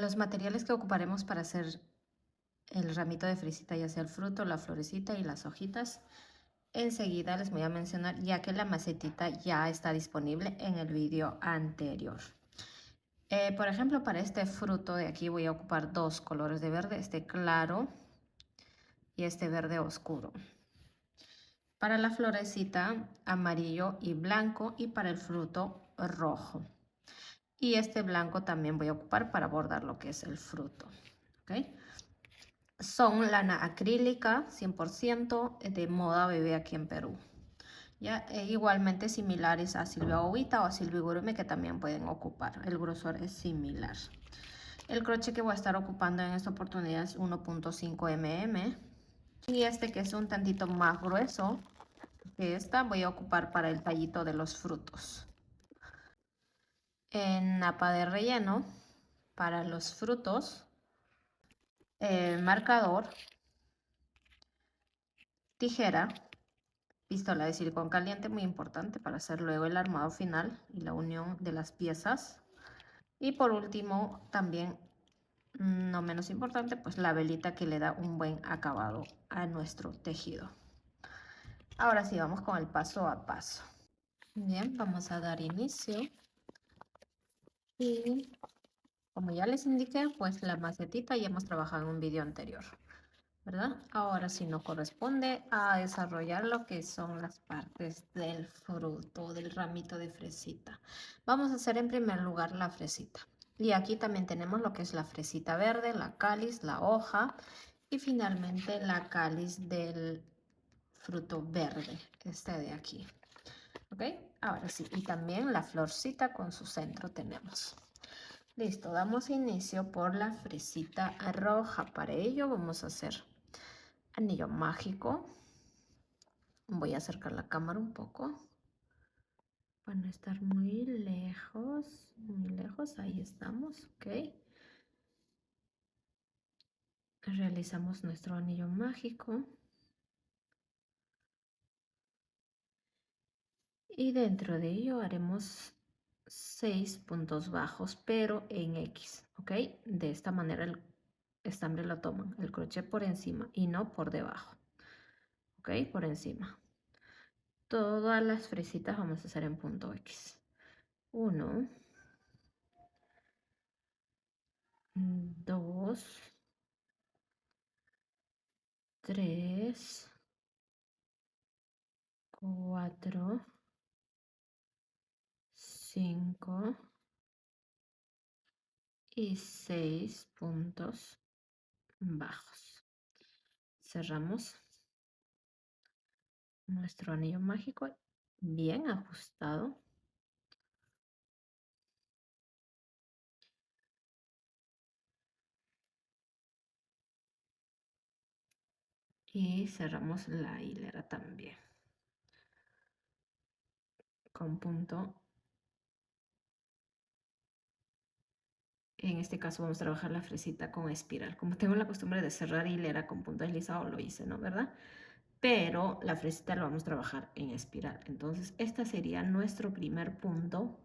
Los materiales que ocuparemos para hacer el ramito de fresita, ya sea el fruto, la florecita y las hojitas, enseguida les voy a mencionar, ya que la macetita ya está disponible en el vídeo anterior. Por ejemplo, para este fruto de aquí voy a ocupar dos colores de verde, este claro y este verde oscuro. Para la florecita, amarillo y blanco, y para el fruto, rojo. Y este blanco también voy a ocupar para bordar lo que es el fruto. ¿Okay? Son lana acrílica 100% de moda bebé aquí en Perú. ¿Ya? Igualmente similares a Silvia Ovita o a Silvigurume, que también pueden ocupar. El grosor es similar. El crochet que voy a estar ocupando en esta oportunidad es 1.5 mm. Y este, que es un tantito más grueso que esta, voy a ocupar para el tallito de los frutos. En napa de relleno para los frutos, marcador, tijera, pistola de silicón caliente, muy importante para hacer luego el armado final y la unión de las piezas. Y por último, también, no menos importante, pues la velita, que le da un buen acabado a nuestro tejido. Ahora sí, vamos con el paso a paso. Bien, vamos a dar inicio. Y como ya les indiqué, pues la macetita ya hemos trabajado en un video anterior, ¿verdad? Ahora sí nos corresponde a desarrollar lo que son las partes del fruto, del ramito de fresita. Vamos a hacer en primer lugar la fresita. Y aquí también tenemos lo que es la fresita verde, la cáliz, la hoja y finalmente la cáliz del fruto verde, este de aquí. ¿Ok? Ahora sí, y también la florcita con su centro tenemos. Listo, damos inicio por la fresita roja. Para ello vamos a hacer anillo mágico. Voy a acercar la cámara un poco para no estar muy lejos, ahí estamos, ok. Realizamos nuestro anillo mágico y dentro de ello haremos 6 puntos bajos, pero en X, ok. De esta manera el estambre lo toman, el crochet por encima y no por debajo, ok, por encima. Todas las fresitas vamos a hacer en punto X. 1, 2, 3, 4, 5 y 6 puntos bajos. Cerramos nuestro anillo mágico bien ajustado. Y cerramos la hilera también con punto. En este caso vamos a trabajar la fresita con espiral. Como tengo la costumbre de cerrar hilera con punto deslizado, lo hice, ¿no? ¿Verdad? Pero la fresita lo vamos a trabajar en espiral. Entonces, este sería nuestro primer punto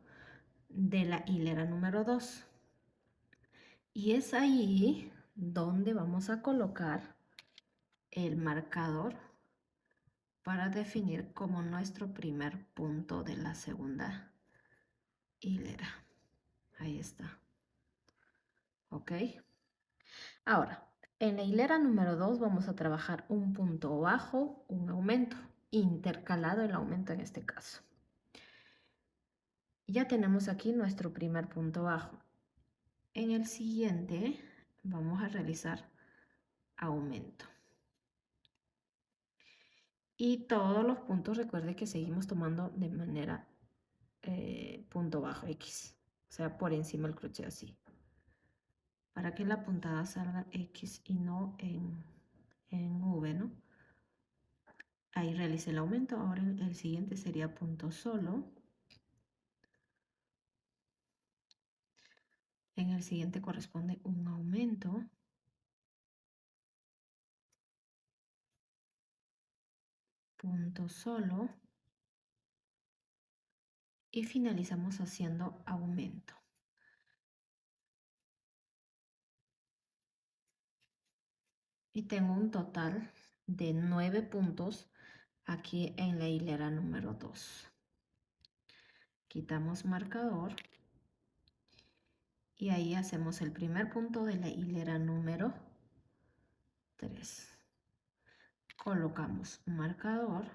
de la hilera número 2. Y es ahí donde vamos a colocar el marcador para definir como nuestro primer punto de la segunda hilera. Ahí está. ¿Ok? Ahora, en la hilera número 2 vamos a trabajar un punto bajo, un aumento, intercalado el aumento en este caso. Ya tenemos aquí nuestro primer punto bajo. En el siguiente vamos a realizar aumento. Y todos los puntos, recuerde que seguimos tomando de manera punto bajo X, o sea, por encima del crochet así, para que la puntada salga X y no en V, ¿no? Ahí realicé el aumento. Ahora el siguiente sería punto solo. En el siguiente corresponde un aumento. Punto solo. Y finalizamos haciendo aumento. Y tengo un total de 9 puntos aquí en la hilera número 2. Quitamos marcador y ahí hacemos el primer punto de la hilera número 3. Colocamos marcador.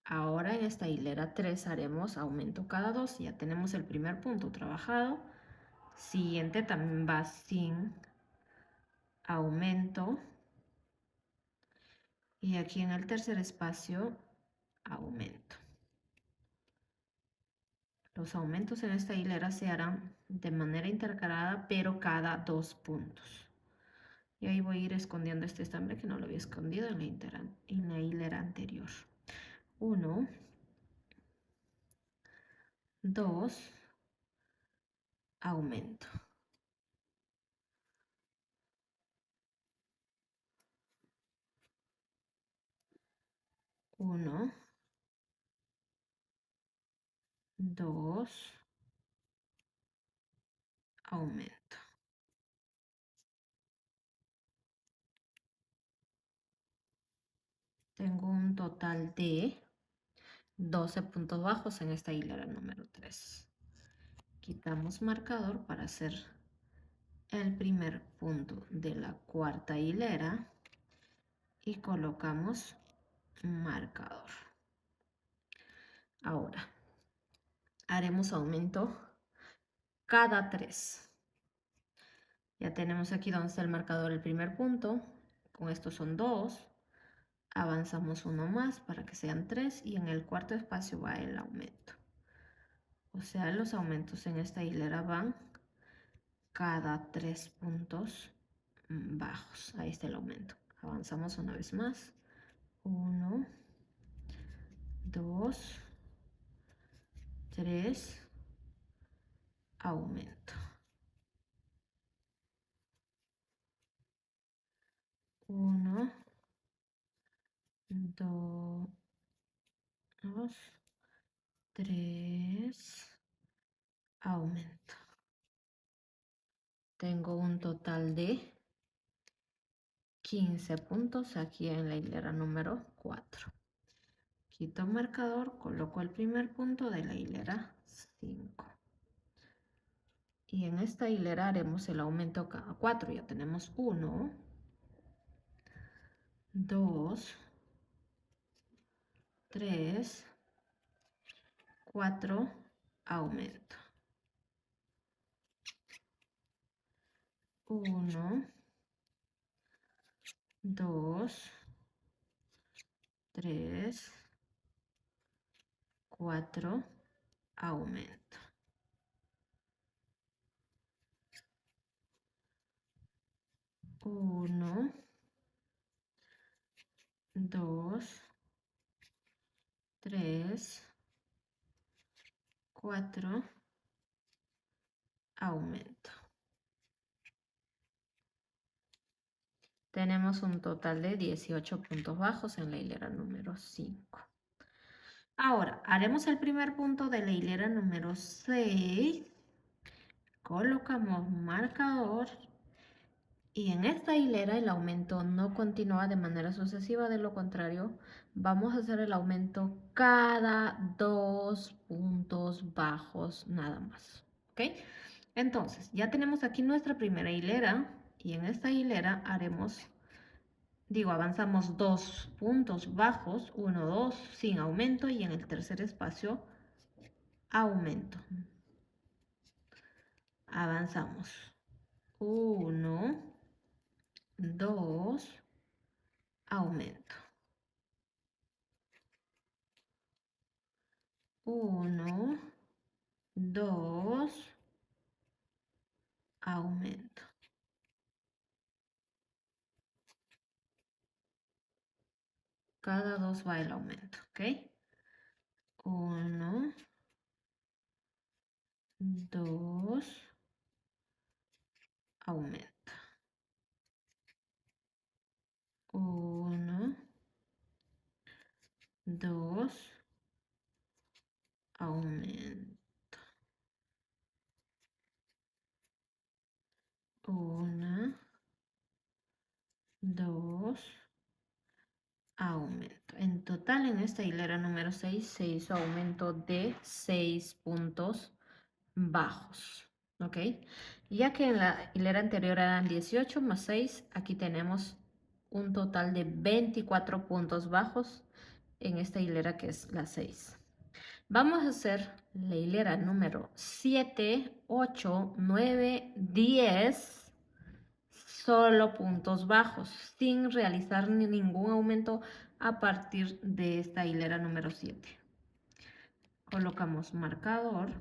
Ahora en esta hilera 3 haremos aumento cada 2. Ya tenemos el primer punto trabajado. Siguiente también va sin aumento. Y aquí en el tercer espacio, aumento. Los aumentos en esta hilera se harán de manera intercalada, pero cada 2 puntos. Y ahí voy a ir escondiendo este estambre que no lo había escondido en la hilera anterior. 1, 2, aumento. 1, 2, aumento. Tengo un total de 12 puntos bajos en esta hilera número 3. Quitamos marcador para hacer el primer punto de la cuarta hilera y colocamos marcador. Ahora haremos aumento cada 3. Ya tenemos aquí donde está el marcador el primer punto. Con esto son 2. Avanzamos uno más para que sean 3 y en el cuarto espacio va el aumento. O sea, los aumentos en esta hilera van cada 3 puntos bajos. Ahí está el aumento. Avanzamos una vez más. 1, 2, 3, aumento. 1, 2, 3, aumento. Tengo un total de 15 puntos aquí en la hilera número 4. Quito marcador, coloco el primer punto de la hilera 5. Y en esta hilera haremos el aumento cada 4. Ya tenemos 1, 2, 3, 4, aumento. 1, 2, 3, 4, aumento. 1, 2, 3, 4, aumento. Tenemos un total de 18 puntos bajos en la hilera número 5. Ahora, haremos el primer punto de la hilera número 6. Colocamos marcador. Y en esta hilera el aumento no continúa de manera sucesiva, de lo contrario, vamos a hacer el aumento cada 2 puntos bajos nada más. ¿Ok? Entonces, ya tenemos aquí nuestra primera hilera y en esta hilera avanzamos 2 puntos bajos, 1, 2, sin aumento y en el tercer espacio, aumento. Avanzamos 1, 2, aumento. 1, 2, aumento. Cada 2 va el aumento, ¿ok? 1, 2, aumento. 1, 2, aumento. 1, total en esta hilera número 6 se hizo aumento de 6 puntos bajos, ¿ok? Ya que en la hilera anterior eran 18 más 6, aquí tenemos un total de 24 puntos bajos en esta hilera que es la 6. Vamos a hacer la hilera número 7, 8, 9, 10, solo puntos bajos, sin realizar ningún aumento a partir de esta hilera número 7. Colocamos marcador.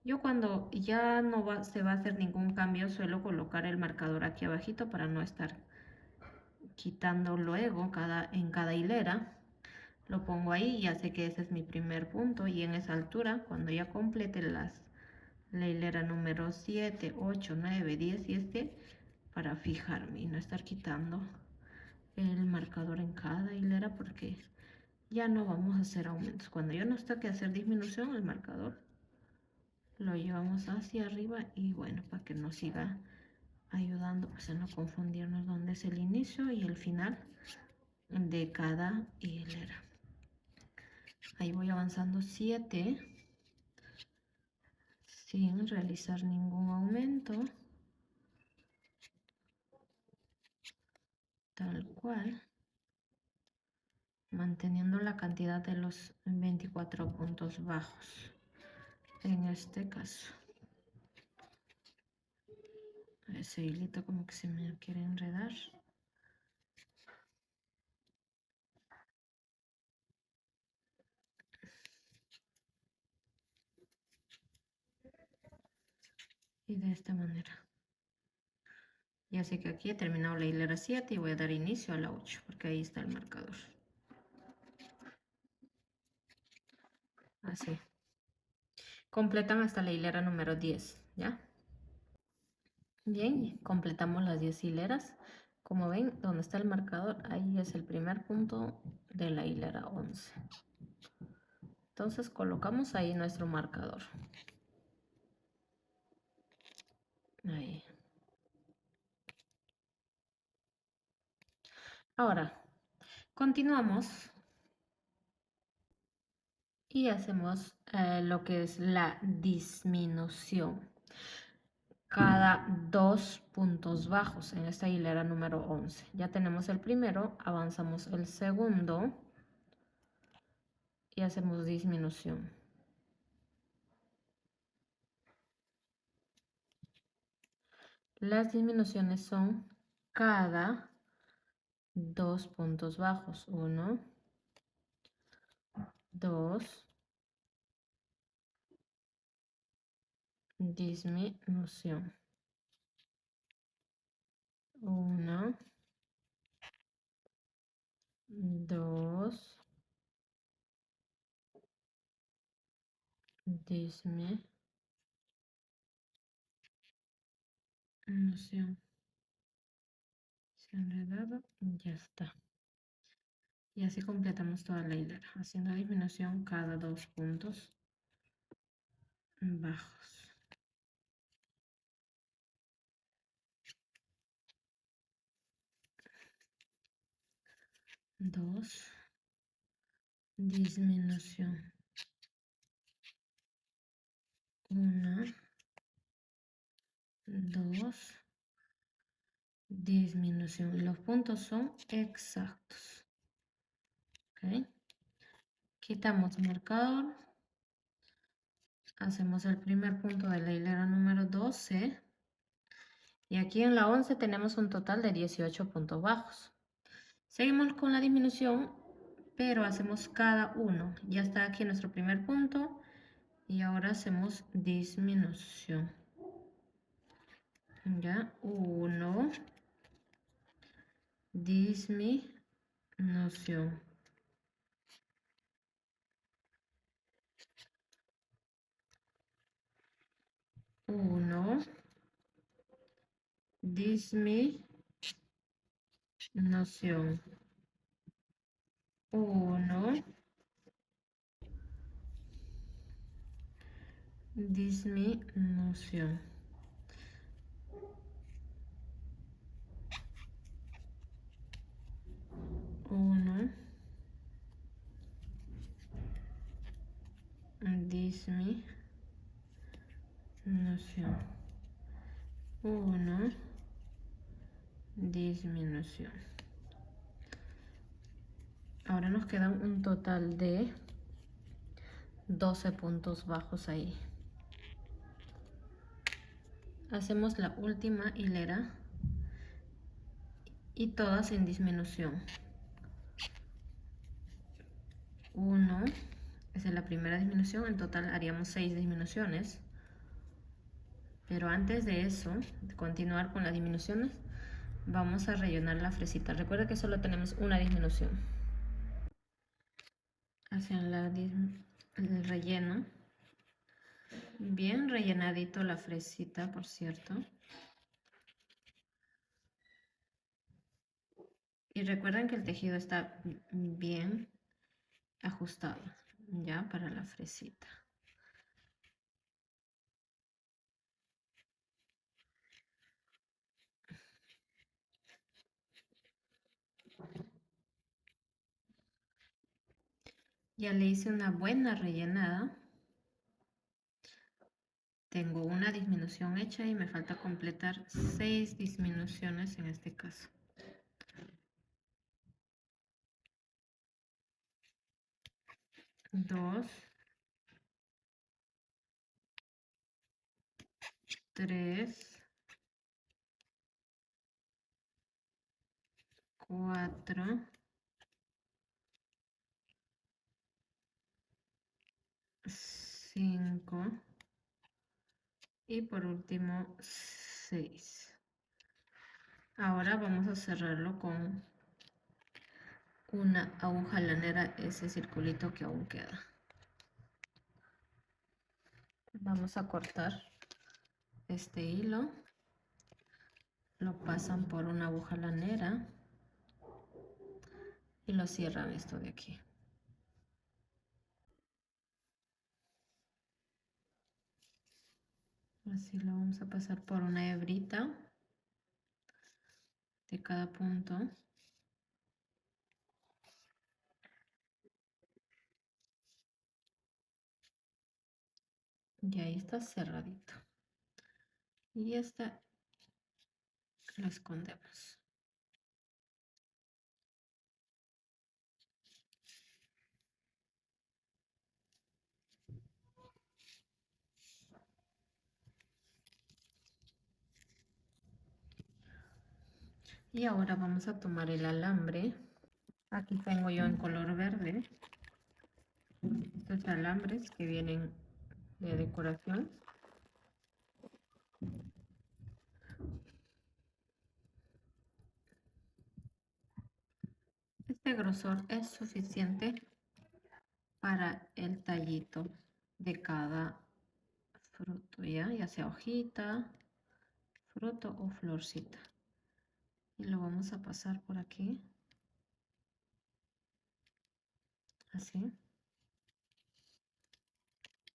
Yo cuando ya no se va a hacer ningún cambio, suelo colocar el marcador aquí abajito para no estar quitando luego en cada hilera. Lo pongo ahí, ya sé que ese es mi primer punto, y en esa altura, cuando ya complete la hilera número 7, 8, 9, 10 y para fijarme y no estar quitando el marcador en cada hilera, porque ya no vamos a hacer aumentos. Cuando ya nos toque hacer disminución, el marcador lo llevamos hacia arriba, y bueno, para que nos siga ayudando pues a no confundirnos dónde es el inicio y el final de cada hilera. Ahí voy avanzando 7 sin realizar ningún aumento, tal cual, manteniendo la cantidad de los 24 puntos bajos en este caso. Ese hilito como que se me quiere enredar. Y de esta manera. Ya sé que aquí he terminado la hilera 7 y voy a dar inicio a la 8, porque ahí está el marcador. Así. Completan hasta la hilera número 10, ¿ya? Bien, completamos las 10 hileras. Como ven, donde está el marcador, ahí es el primer punto de la hilera 11. Entonces colocamos ahí nuestro marcador. Ahí. Ahora, continuamos y hacemos lo que es la disminución. Cada 2 puntos bajos en esta hilera número 11. Ya tenemos el primero, avanzamos el segundo y hacemos disminución. Las disminuciones son cada 2 puntos bajos. 1, 2, disminución. 1, 2, disminución. Se ha enredado y ya está. Y así completamos toda la hilera, haciendo disminución cada 2 puntos bajos. Dos, disminución. 1, 2, disminución. Y los puntos son exactos. ¿Okay? Quitamos marcador. Hacemos el primer punto de la hilera número 12. Y aquí en la 11 tenemos un total de 18 puntos bajos. Seguimos con la disminución, pero hacemos cada uno. Ya está aquí nuestro primer punto. Y ahora hacemos disminución. Ya, 1, disminución. 1, disminución. 1, disminución. 1, disminución. 1, disminución. Ahora nos quedan un total de 12 puntos bajos ahí. Hacemos la última hilera y todas en disminución. 1, esa es la primera disminución, en total haríamos 6 disminuciones. Pero antes de eso, de continuar con las disminuciones, vamos a rellenar la fresita. Recuerda que solo tenemos una disminución. Hacen el relleno. Bien rellenadito la fresita, por cierto. Y recuerden que el tejido está bien ajustado, ya, para la fresita. Ya le hice una buena rellenada. Tengo una disminución hecha y me falta completar 6 disminuciones en este caso. 2, 3, 4, 5 y por último 6. Ahora vamos a cerrarlo con una aguja lanera, ese circulito que aún queda. Vamos a cortar este hilo, lo pasan por una aguja lanera y lo cierran esto de aquí. Así lo vamos a pasar por una hebrita de cada punto. Y ahí está cerradito. Y esta lo escondemos. Y ahora vamos a tomar el alambre. Aquí tengo yo en color verde estos alambres que vienen de decoración. Este grosor es suficiente para el tallito de cada fruto, ya sea hojita, fruto o florcita. Y lo vamos a pasar por aquí, así.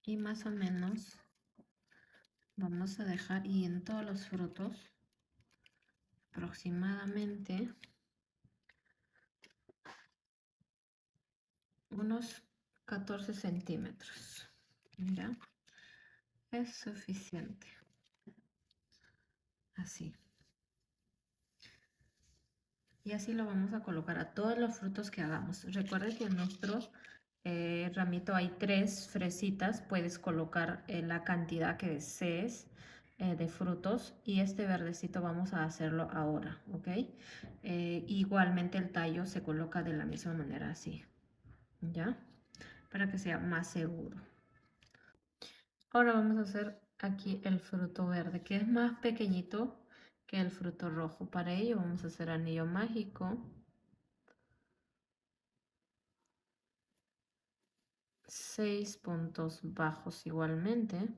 Y más o menos vamos a dejar, y en todos los frutos, aproximadamente unos 14 centímetros. ¿Ya? Es suficiente. Así. Y así lo vamos a colocar a todos los frutos que hagamos. Recuerda que en nuestro ramito hay 3 fresitas. Puedes colocar la cantidad que desees de frutos. Y este verdecito vamos a hacerlo ahora, ¿ok? Igualmente el tallo se coloca de la misma manera, así. ¿Ya? Para que sea más seguro. Ahora vamos a hacer aquí el fruto verde, que es más pequeñito que el fruto rojo. Para ello vamos a hacer anillo mágico. 6 puntos bajos igualmente.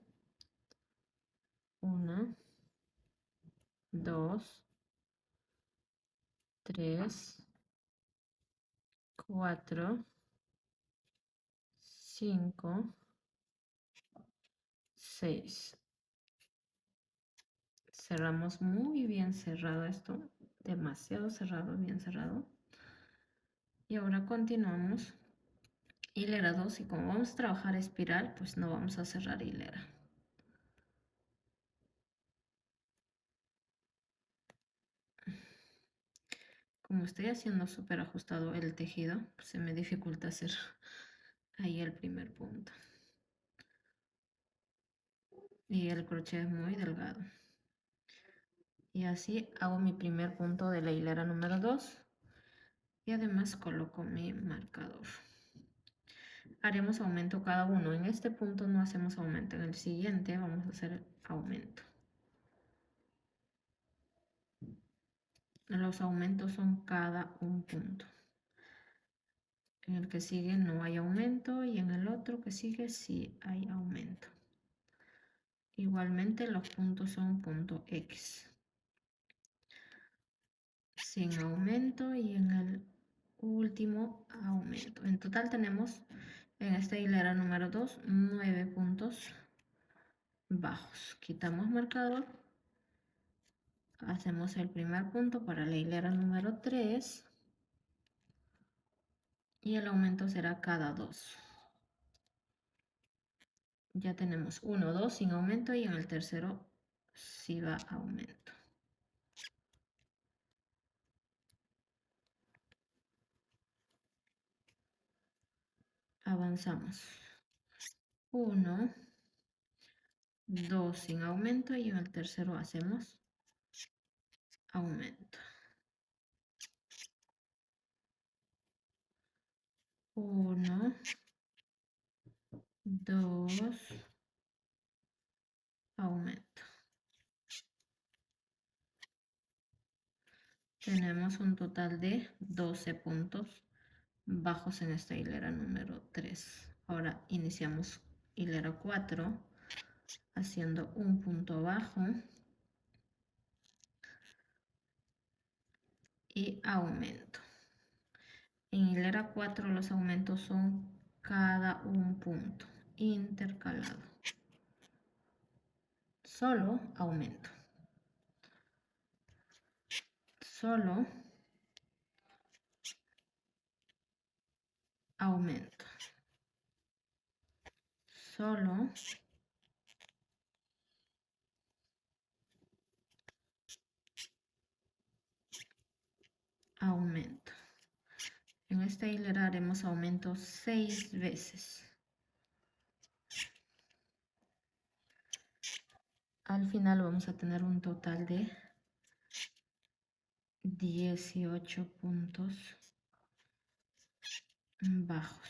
1, 2, 3, 4, 5, 6. Cerramos muy bien cerrado esto, demasiado cerrado, bien cerrado. Y ahora continuamos hilera 2 y como vamos a trabajar espiral, pues no vamos a cerrar hilera. Como estoy haciendo súper ajustado el tejido, pues se me dificulta hacer ahí el primer punto. Y el crochet es muy delgado. Y así hago mi primer punto de la hilera número 2. Y además coloco mi marcador. Haremos aumento cada uno. En este punto no hacemos aumento. En el siguiente vamos a hacer aumento. Los aumentos son cada un punto. En el que sigue no hay aumento y en el otro que sigue sí hay aumento. Igualmente los puntos son punto X. Sin aumento y en el último aumento. En total tenemos en esta hilera número 2 9 puntos bajos. Quitamos marcador. Hacemos el primer punto para la hilera número 3 y el aumento será cada 2. Ya tenemos 1, 2 sin aumento y en el tercero sí va aumento. Avanzamos. 1, 2 sin aumento y en el tercero hacemos aumento. 1, 2, aumento. Tenemos un total de 12 puntos bajos en esta hilera número 3. Ahora iniciamos hilera 4 haciendo un punto bajo y aumento. En hilera 4 los aumentos son cada un punto intercalado. Solo aumento. Solo aumento. Solo aumento. En esta hilera haremos aumento 6 veces. Al final vamos a tener un total de 18 puntos bajos.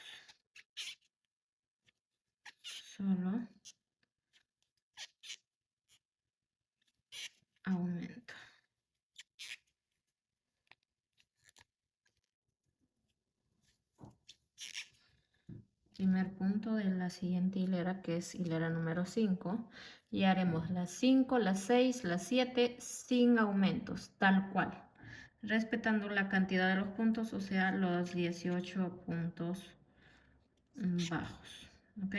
Solo aumento. Primer punto de la siguiente hilera, que es hilera número 5, y haremos las 5, las 6, las 7 sin aumentos, tal cual, respetando la cantidad de los puntos, o sea, los 18 puntos bajos, ¿ok?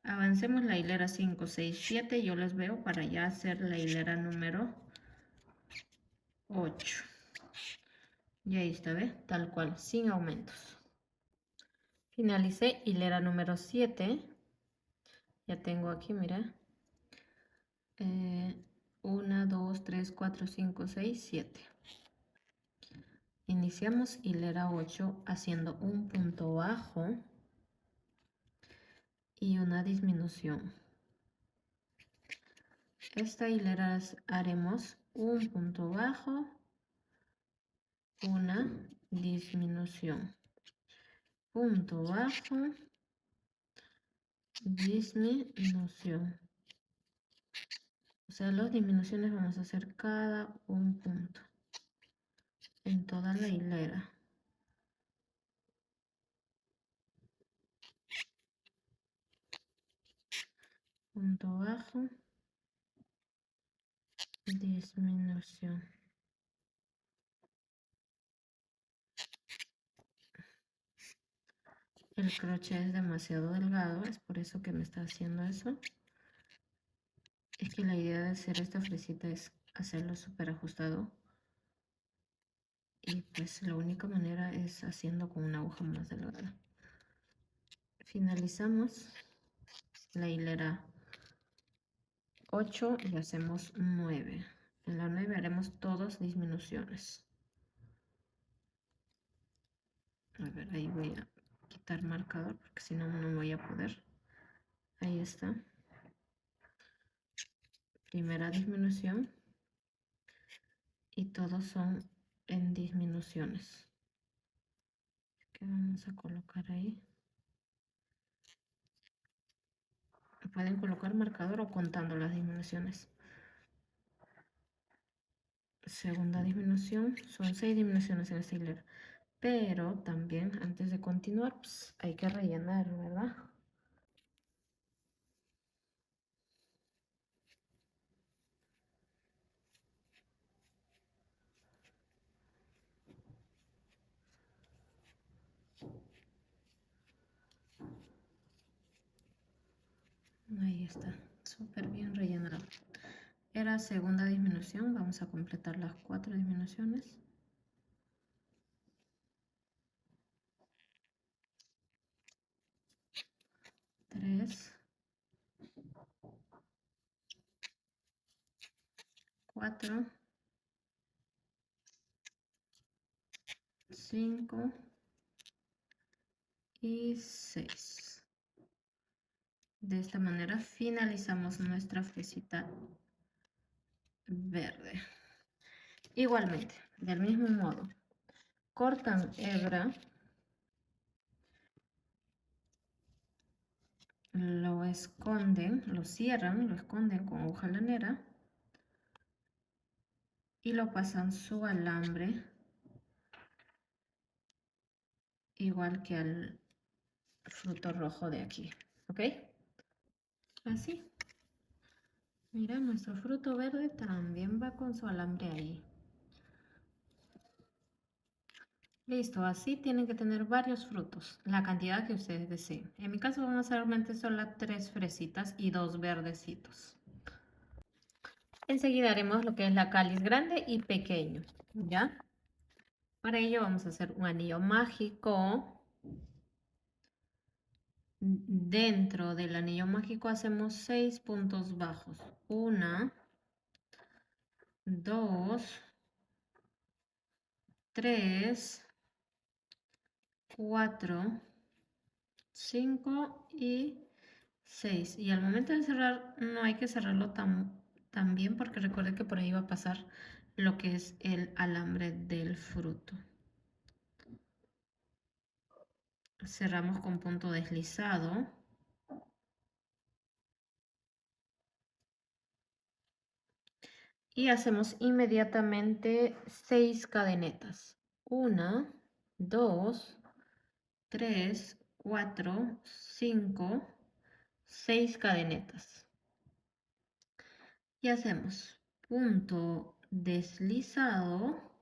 Avancemos la hilera 5, 6, 7, yo les veo para ya hacer la hilera número 8. Y ahí está, ¿ve? Tal cual, sin aumentos. Finalicé hilera número 7. Ya tengo aquí, mira. 1, 2, 3, 4, 5, 6, 7. Iniciamos hilera 8 haciendo un punto bajo y una disminución. Esta hilera haremos un punto bajo, una disminución. Punto bajo, disminución. O sea, las disminuciones vamos a hacer cada un punto en toda la hilera. Punto bajo, disminución. El crochet es demasiado delgado, es por eso que me está haciendo eso. Es que la idea de hacer esta fresita es hacerlo súper ajustado. Y pues la única manera es haciendo con una aguja más delgada. Finalizamos la hilera 8 y hacemos 9. En la 9 haremos todas disminuciones. A ver, ahí voy a quitar marcador porque si no, no voy a poder. Ahí está. Primera disminución. Y todos son en disminuciones. Que vamos a colocar ahí. Pueden colocar marcador o contando las disminuciones. Segunda disminución, son 6 disminuciones en esta hilera. Pero también antes de continuar, pues, hay que rellenar, ¿verdad? Ahí está, súper bien rellenado. Era segunda disminución, vamos a completar las 4 disminuciones. Tres, 4, 5 y 6. De esta manera finalizamos nuestra fresita verde. Igualmente, del mismo modo, cortan hebra, lo esconden, lo cierran, lo esconden con aguja lanera y lo pasan su alambre igual que al fruto rojo de aquí, ¿ok? Así. Mira, nuestro fruto verde también va con su alambre ahí. Listo, así tienen que tener varios frutos, la cantidad que ustedes deseen. En mi caso van a ser realmente solo 3 fresitas y 2 verdecitos. Enseguida haremos lo que es la cáliz grande y pequeño, ¿ya? Para ello vamos a hacer un anillo mágico. Dentro del anillo mágico hacemos 6 puntos bajos. 1, 2, 3, 4, 5 y 6. Y al momento de cerrar no hay que cerrarlo tan bien porque recuerde que por ahí va a pasar lo que es el alambre del fruto. Cerramos con punto deslizado. Y hacemos inmediatamente 6 cadenetas. 1, 2, 3, 4, 5, 6 cadenetas. Y hacemos punto deslizado,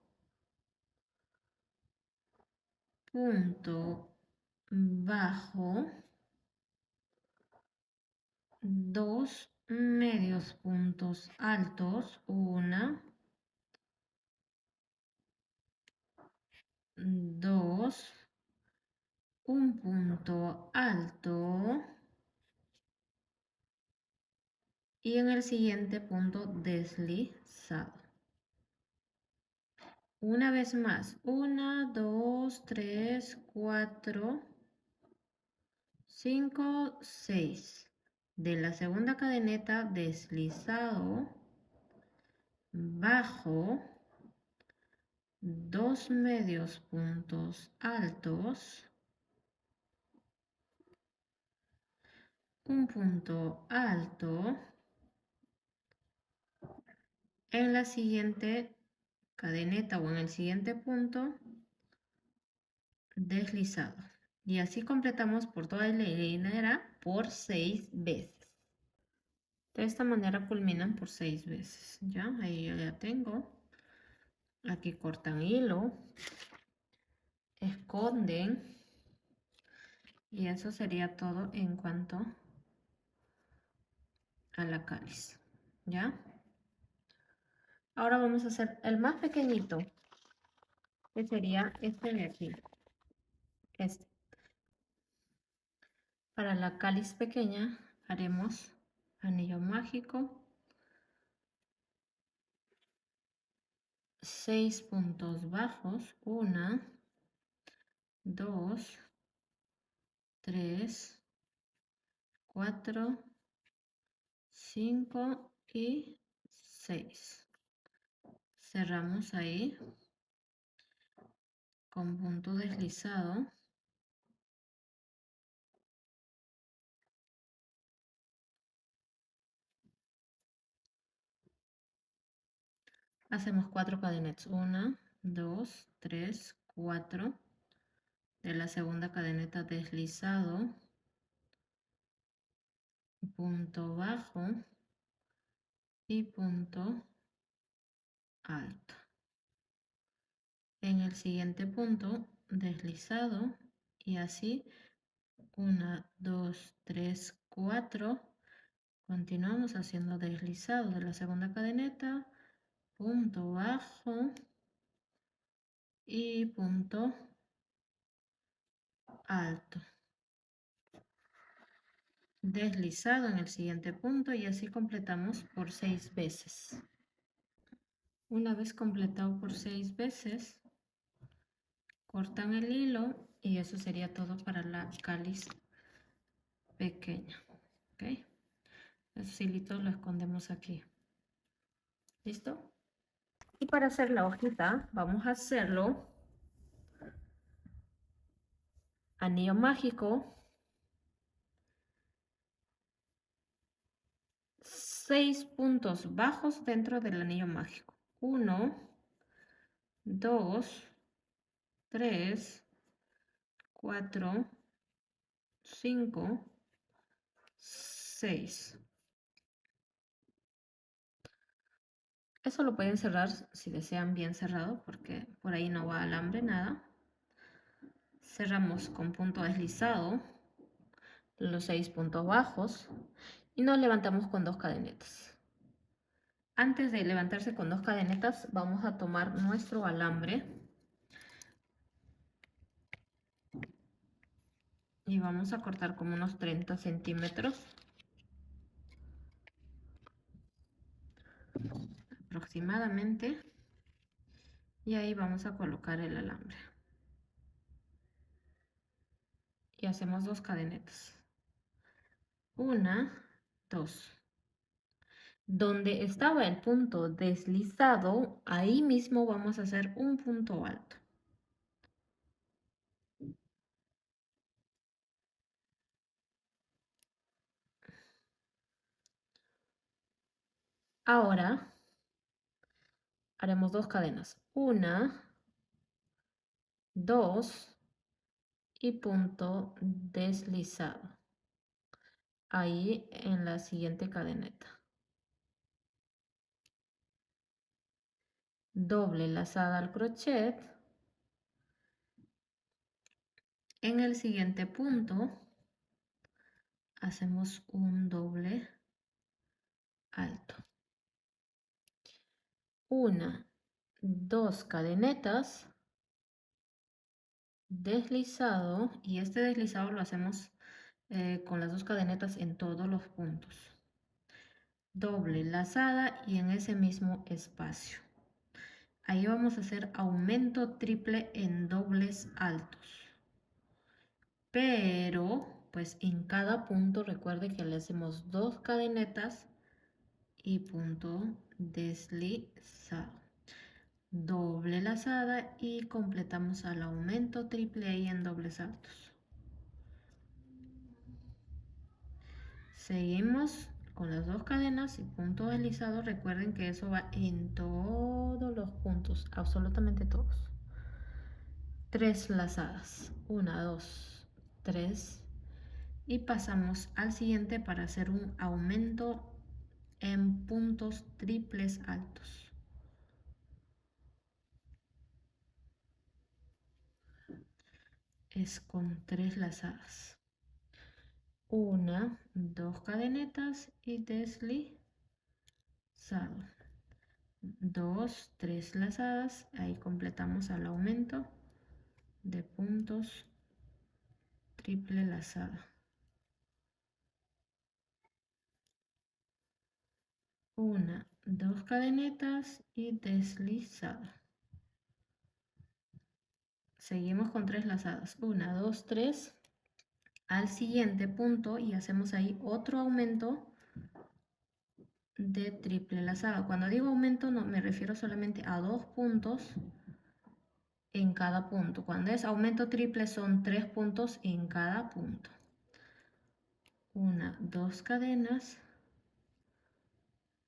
punto bajo, 2 medios puntos altos, 1, 2, un punto alto y en el siguiente punto deslizado. Una vez más, 1, 2, 3, 4, 5, 6. De la segunda cadeneta deslizado, bajo, 2 medios puntos altos, un punto alto, en la siguiente cadeneta o en el siguiente punto deslizado. Y así completamos por toda la hilera por 6 veces. De esta manera culminan por 6 veces. Ya, ahí yo ya tengo. Aquí cortan hilo, esconden. Y eso sería todo en cuanto a la cáliz. ¿Ya? Ahora vamos a hacer el más pequeñito, que sería este de aquí. Este. Para la cáliz pequeña haremos anillo mágico, 6 puntos bajos, 1, 2, 3, 4, 5 y 6. Cerramos ahí con punto deslizado. Hacemos 4 cadenetas, 1, 2, 3, 4. De la segunda cadeneta deslizado, punto bajo y punto alto. En el siguiente punto deslizado y así 1, 2, 3, 4. Continuamos haciendo deslizado de la segunda cadeneta, punto bajo y punto alto. Deslizado en el siguiente punto y así completamos por 6 veces. Una vez completado por 6 veces, cortan el hilo y eso sería todo para la cáliz pequeña. ¿Ok? Esos hilitos los escondemos aquí. ¿Listo? Y para hacer la hojita, vamos a hacerlo anillo mágico, 6 puntos bajos dentro del anillo mágico. 1, 2, 3, 4, 5, 6. Eso lo pueden cerrar si desean bien cerrado porque por ahí no va alambre, nada. Cerramos con punto deslizado los 6 puntos bajos y nos levantamos con 2 cadenetas. Antes de levantarse con 2 cadenetas vamos a tomar nuestro alambre y vamos a cortar como unos 30 centímetros aproximadamente y ahí vamos a colocar el alambre y hacemos 2 cadenetas, 1, 2. Donde estaba el punto deslizado, ahí mismo vamos a hacer un punto alto. Ahora haremos 2 cadenas, 1, 2 y punto deslizado. Ahí en la siguiente cadeneta. Doble lazada al crochet. En el siguiente punto hacemos un doble alto. 1, 2 cadenetas, deslizado, y este deslizado lo hacemos con las 2 cadenetas en todos los puntos. Doble lazada y en ese mismo espacio. Ahí vamos a hacer aumento triple en dobles altos. Pero, pues en cada punto recuerde que le hacemos 2 cadenetas y punto deslizado. Doble lazada y completamos al aumento triple ahí en dobles altos. Seguimos con las 2 cadenas y punto deslizado. Recuerden que eso va en todos los puntos, absolutamente todos. 3 lazadas, 1, 2, 3 y pasamos al siguiente para hacer un aumento en puntos triples altos. Es con 3 lazadas, 1, 2 cadenetas y deslizado, 2, 3 lazadas, ahí completamos al aumento de puntos triple lazada. Una, dos cadenetas y deslizada. Seguimos con 3 lazadas. 1, 2, 3. Al siguiente punto y hacemos ahí otro aumento de triple lazada. Cuando digo aumento no me refiero solamente a 2 puntos en cada punto. Cuando es aumento triple son 3 puntos en cada punto. 1, 2 cadenas,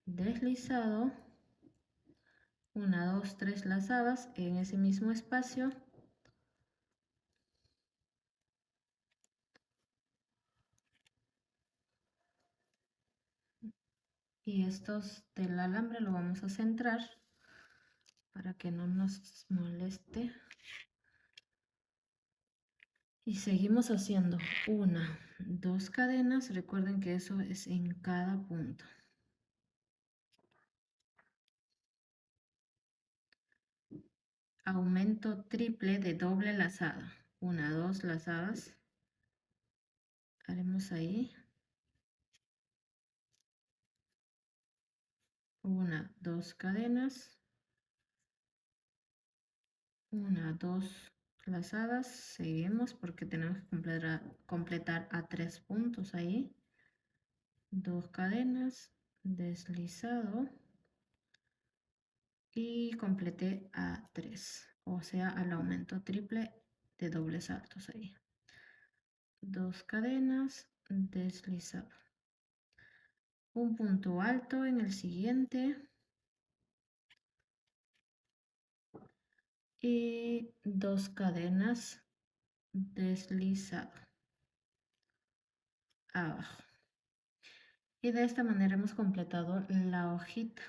deslizado, 1, 2, 3 lazadas en ese mismo espacio. Y estos del alambre lo vamos a centrar para que no nos moleste. Y seguimos haciendo 1, 2 cadenas. Recuerden que eso es en cada punto. Aumento triple de doble lazada. 1, 2 lazadas. Haremos ahí. 1, 2 cadenas. 1, 2 lazadas. Seguimos porque tenemos que completar a 3 puntos ahí. 2 cadenas, deslizado y completé a 3, o sea al aumento triple de dobles saltos ahí. 2 cadenas, deslizado. Un punto alto en el siguiente y 2 cadenas, deslizado abajo. Y de esta manera hemos completado la hojita.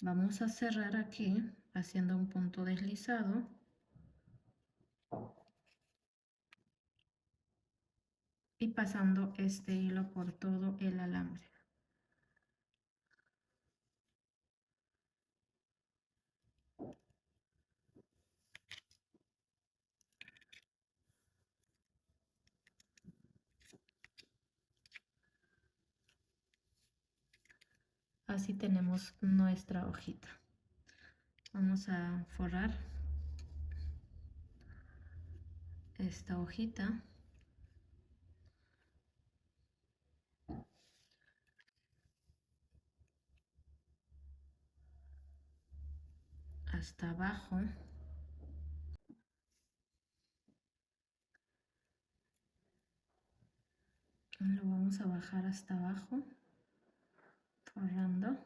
Vamos a cerrar aquí haciendo un punto deslizado y pasando este hilo por todo el alambre. Así tenemos nuestra hojita. Vamos a forrar esta hojita hasta abajo. Lo vamos a bajar hasta abajo, forrando.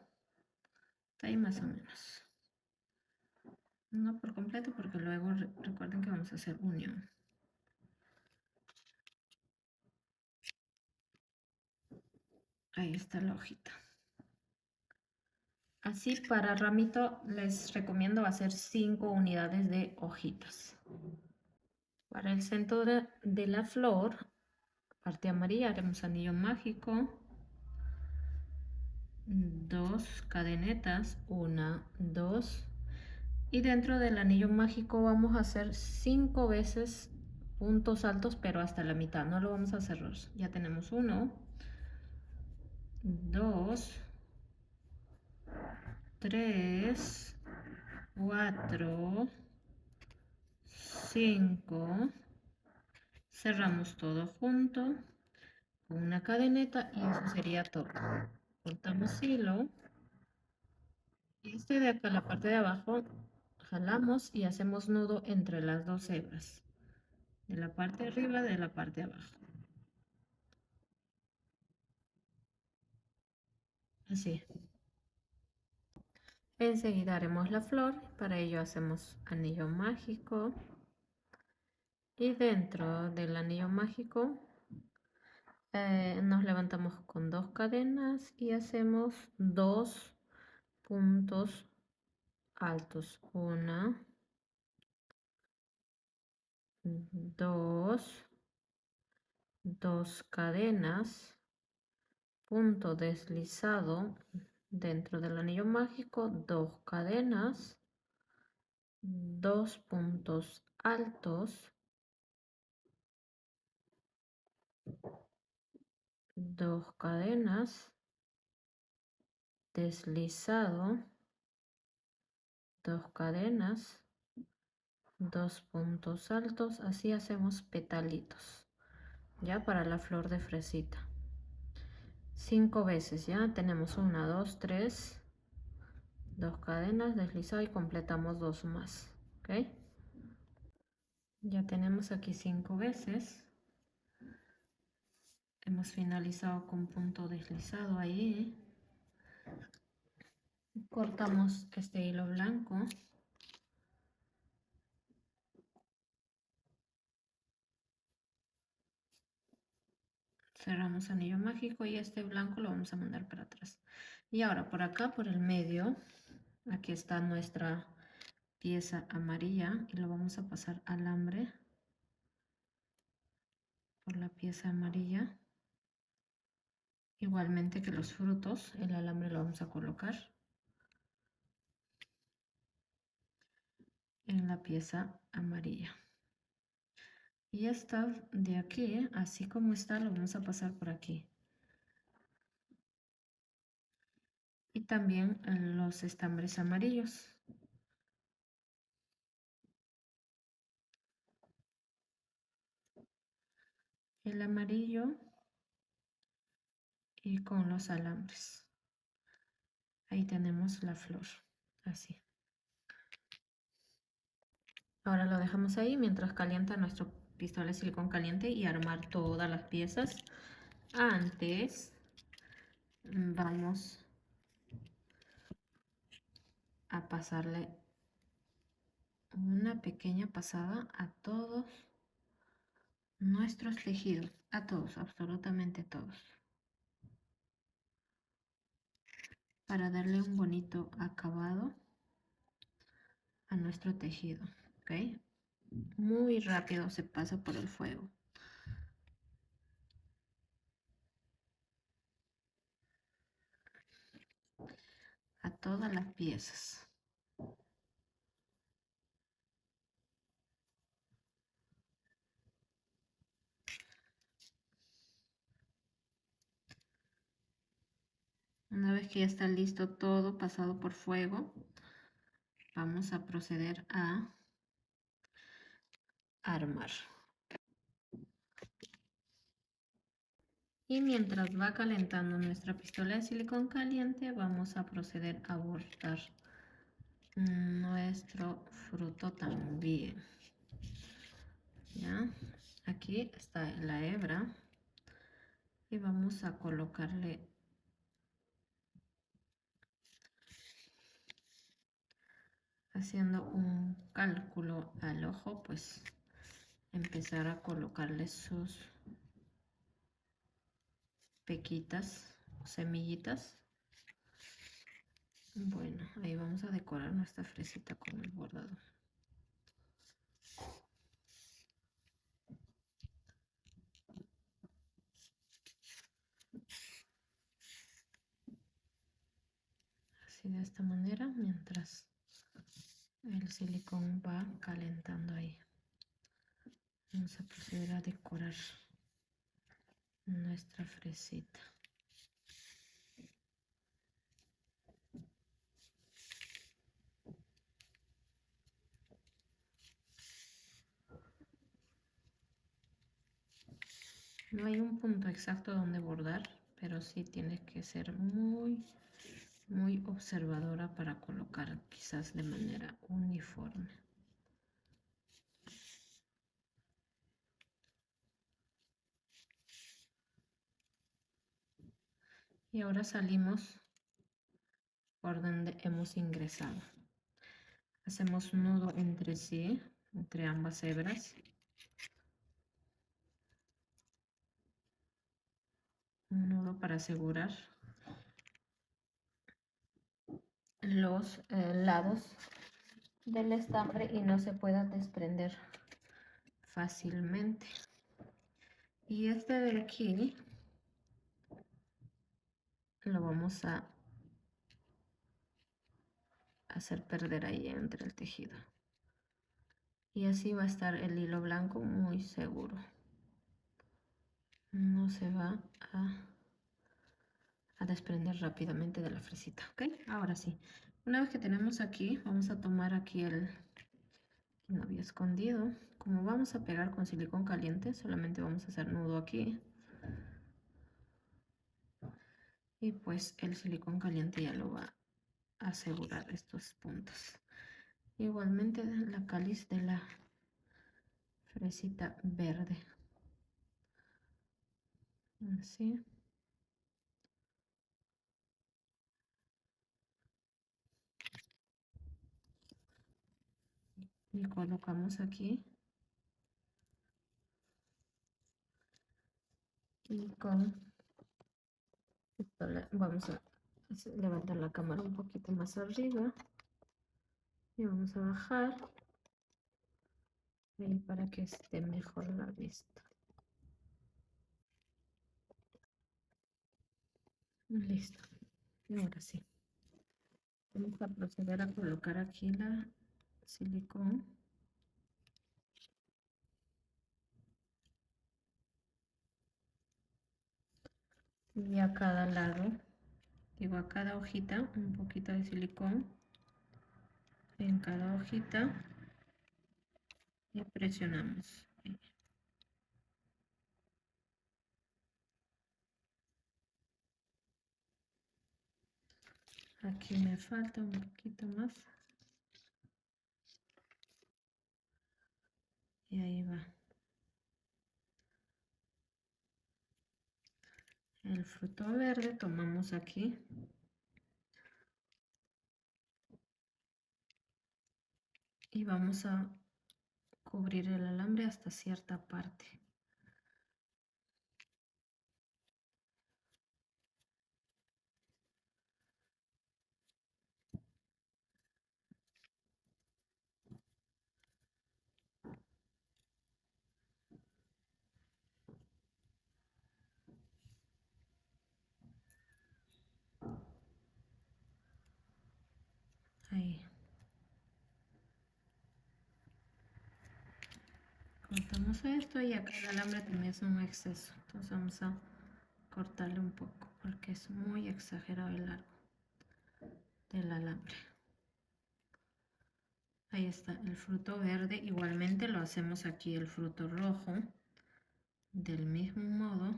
Está ahí más o menos. No por completo porque luego recuerden que vamos a hacer unión. Ahí está la hojita. Así para ramito les recomiendo hacer 5 unidades de hojitas. Para el centro de la flor, parte amarilla, haremos anillo mágico. 2 cadenetas, 1, 2. Y dentro del anillo mágico vamos a hacer 5 veces puntos altos, pero hasta la mitad, no lo vamos a cerrar. Ya tenemos 1, 2, 3, 4, 5. Cerramos todo junto con una cadeneta y eso sería todo. Cortamos hilo. Y este de acá, la parte de abajo, jalamos y hacemos nudo entre las dos hebras. De la parte de arriba, de la parte de abajo. Así. Enseguida haremos la flor, para ello hacemos anillo mágico y dentro del anillo mágico nos levantamos con 2 cadenas y hacemos 2 puntos altos. 1, 2, 2 cadenas, punto deslizado dentro del anillo mágico, 2 cadenas, 2 puntos altos, 2 cadenas, deslizado, 2 cadenas, 2 puntos altos, así hacemos petalitos, ya para la flor de fresita. 5 veces, ya tenemos 1, 2, 3, 2 cadenas, deslizado y completamos 2 más, ¿ok? Ya tenemos aquí 5 veces. Hemos finalizado con punto deslizado ahí. Cortamos este hilo blanco. Cerramos anillo mágico y este blanco lo vamos a mandar para atrás. Y ahora por acá, por el medio, aquí está nuestra pieza amarilla y lo vamos a pasar alambre por la pieza amarilla. Igualmente que los frutos, el alambre lo vamos a colocar en la pieza amarilla. Y esta de aquí, así como está, lo vamos a pasar por aquí. Y también los estambres amarillos. El amarillo y con los alambres. Ahí tenemos la flor, así. Ahora lo dejamos ahí mientras calienta nuestro pistola de silicón caliente y armar todas las piezas. Antes vamos a pasarle una pequeña pasada a todos nuestros tejidos, a todos, absolutamente todos, para darle un bonito acabado a nuestro tejido, ¿ok? Muy rápido se pasa por el fuego. A todas las piezas. Una vez que ya está listo todo pasado por fuego, vamos a proceder a armar. Y mientras va calentando nuestra pistola de silicón caliente, vamos a proceder a bordar nuestro fruto también. ¿Ya? Aquí está la hebra y vamos a colocarle haciendo un cálculo al ojo, pues empezar a colocarle sus pequitas, semillitas. Bueno, ahí vamos a decorar nuestra fresita con el bordado. Así de esta manera, mientras el silicón va calentando ahí. Vamos a proceder a decorar nuestra fresita. No hay un punto exacto donde bordar, pero sí tienes que ser muy observadora para colocar quizás de manera uniforme. Y ahora salimos por donde hemos ingresado. Hacemos un nudo entre sí, entre ambas hebras. Un nudo para asegurar los lados del estambre y no se pueda desprender fácilmente. Y este de aquí lo vamos a hacer perder ahí entre el tejido. Y así va a estar el hilo blanco muy seguro. No se va desprender rápidamente de la fresita, ¿ok? Ahora sí, una vez que tenemos aquí, vamos a tomar aquí el que no había escondido. Como vamos a pegar con silicón caliente, solamente vamos a hacer nudo aquí. Y pues el silicón caliente ya lo va a asegurar estos puntos. Igualmente la cáliz de la fresita verde. Así. Y colocamos aquí. Y con esto vamos a levantar la cámara un poquito más arriba. Y vamos a bajar. Ahí para que esté mejor la vista. Listo. Y ahora sí. Vamos a proceder a colocar aquí la silicón. Y a cada lado, digo a cada hojita, un poquito de silicón en cada hojita y presionamos. Aquí me falta un poquito más. Y ahí va. El fruto verde tomamos aquí. Y vamos a cubrir el alambre hasta cierta parte. Ahí. Cortamos esto y acá el alambre también es un exceso. Entonces vamos a cortarle un poco porque es muy exagerado el largo del alambre. Ahí está el fruto verde. Igualmente lo hacemos aquí el fruto rojo. Del mismo modo.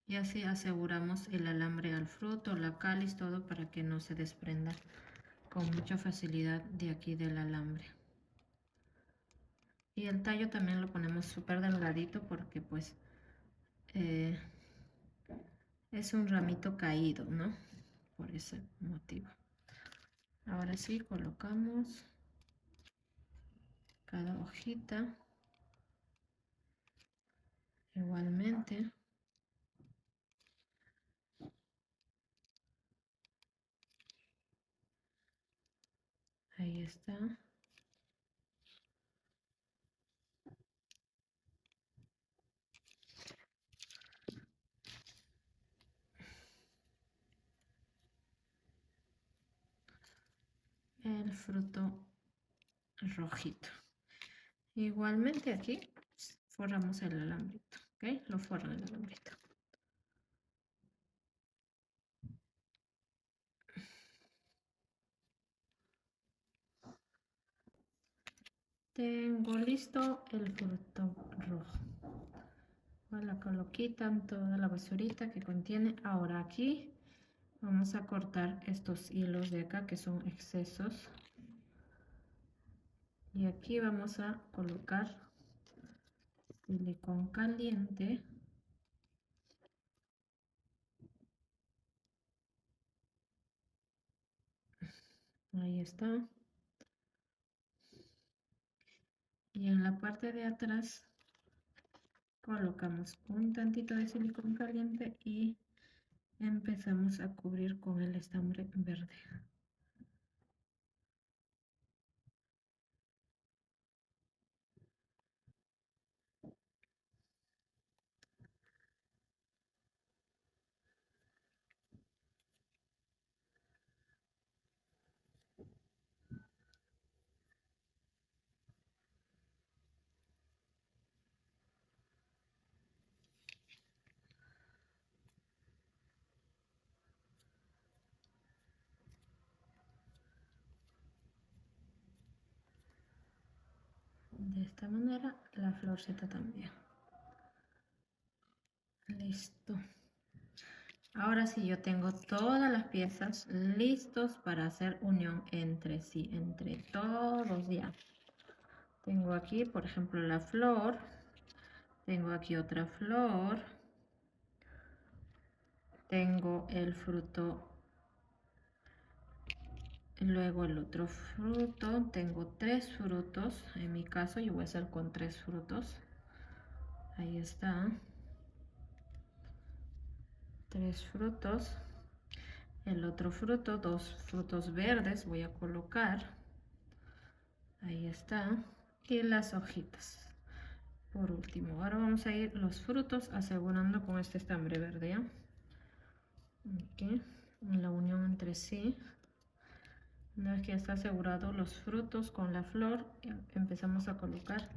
Y así aseguramos el alambre al fruto, la cáliz, todo para que no se desprenda con mucha facilidad de aquí del alambre. Y el tallo también lo ponemos súper delgadito porque pues es un ramito caído, ¿no? Por ese motivo. Ahora sí colocamos cada hojita. Igualmente. Ahí está. El fruto rojito. Igualmente aquí forramos el alambrito, ¿ok? Lo forran el alambrito. Tengo listo el fruto rojo. Lo quitan toda la basurita que contiene. Ahora aquí vamos a cortar estos hilos de acá que son excesos. Y aquí vamos a colocar silicón caliente. Ahí está. Y en la parte de atrás colocamos un tantito de silicón caliente y empezamos a cubrir con el estambre verde. De esta manera la florcita también. Listo. Ahora sí, yo tengo todas las piezas listos para hacer unión entre sí, entre todos ya. Tengo aquí, por ejemplo, la flor. Tengo aquí otra flor. Tengo el fruto. Luego el otro fruto. Tengo 3 frutos. En mi caso yo voy a hacer con 3 frutos. Ahí está. 3 frutos. El otro fruto, 2 frutos verdes voy a colocar. Ahí está. Y las hojitas. Por último, ahora vamos a ir los frutos asegurando con este estambre verde, ¿ya? Aquí, la unión entre sí. Una vez que ya está asegurado los frutos con la flor, empezamos a colocar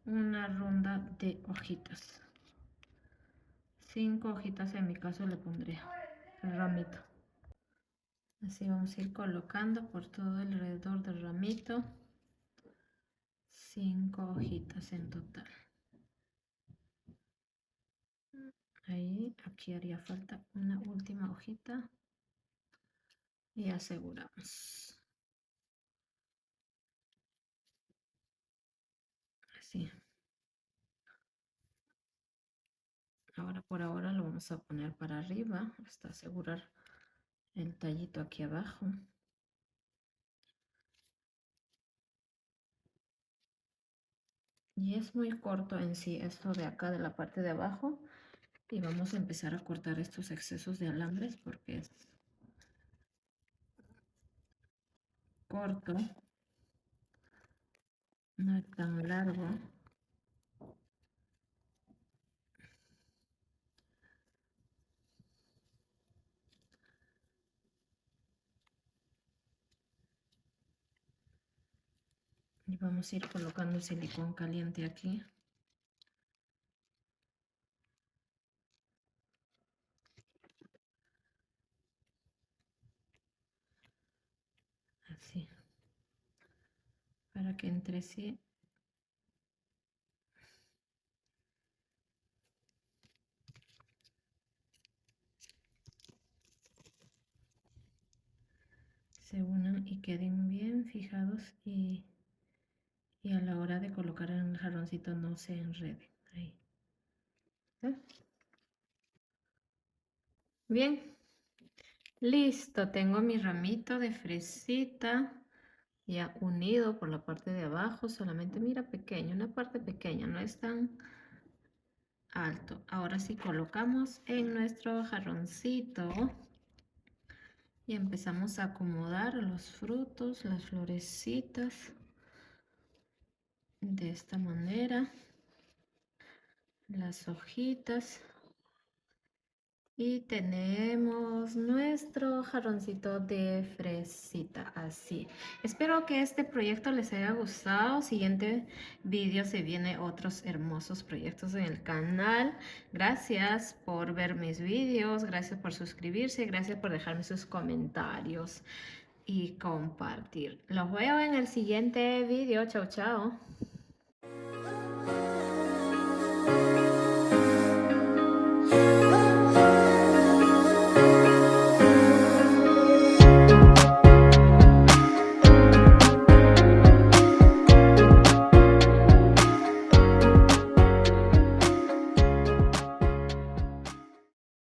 una ronda de hojitas. 5 hojitas en mi caso le pondré el ramito. Así vamos a ir colocando por todo alrededor del ramito. 5 hojitas en total. Ahí, aquí haría falta una última hojita. Y aseguramos. Así. Ahora por ahora lo vamos a poner para arriba hasta asegurar el tallito aquí abajo. Y es muy corto en sí esto de acá de la parte de abajo. Y vamos a empezar a cortar estos excesos de alambres porque es corto, no es tan largo. Y vamos a ir colocando el silicón caliente aquí. Así. Para que entre sí se unan y queden bien fijados y a la hora de colocar en el jarroncito no se enrede. Ahí. ¿Sí? Bien, listo, tengo mi ramito de fresita ya unido por la parte de abajo, solamente mira pequeño, una parte pequeña, no es tan alto. Ahora sí colocamos en nuestro jarroncito y empezamos a acomodar los frutos, las florecitas de esta manera, las hojitas. Y tenemos nuestro jarroncito de fresita, así. Espero que este proyecto les haya gustado. Siguiente vídeo se viene otros hermosos proyectos en el canal. Gracias por ver mis vídeos, gracias por suscribirse, gracias por dejarme sus comentarios y compartir. Los veo en el siguiente vídeo. Chao, chao.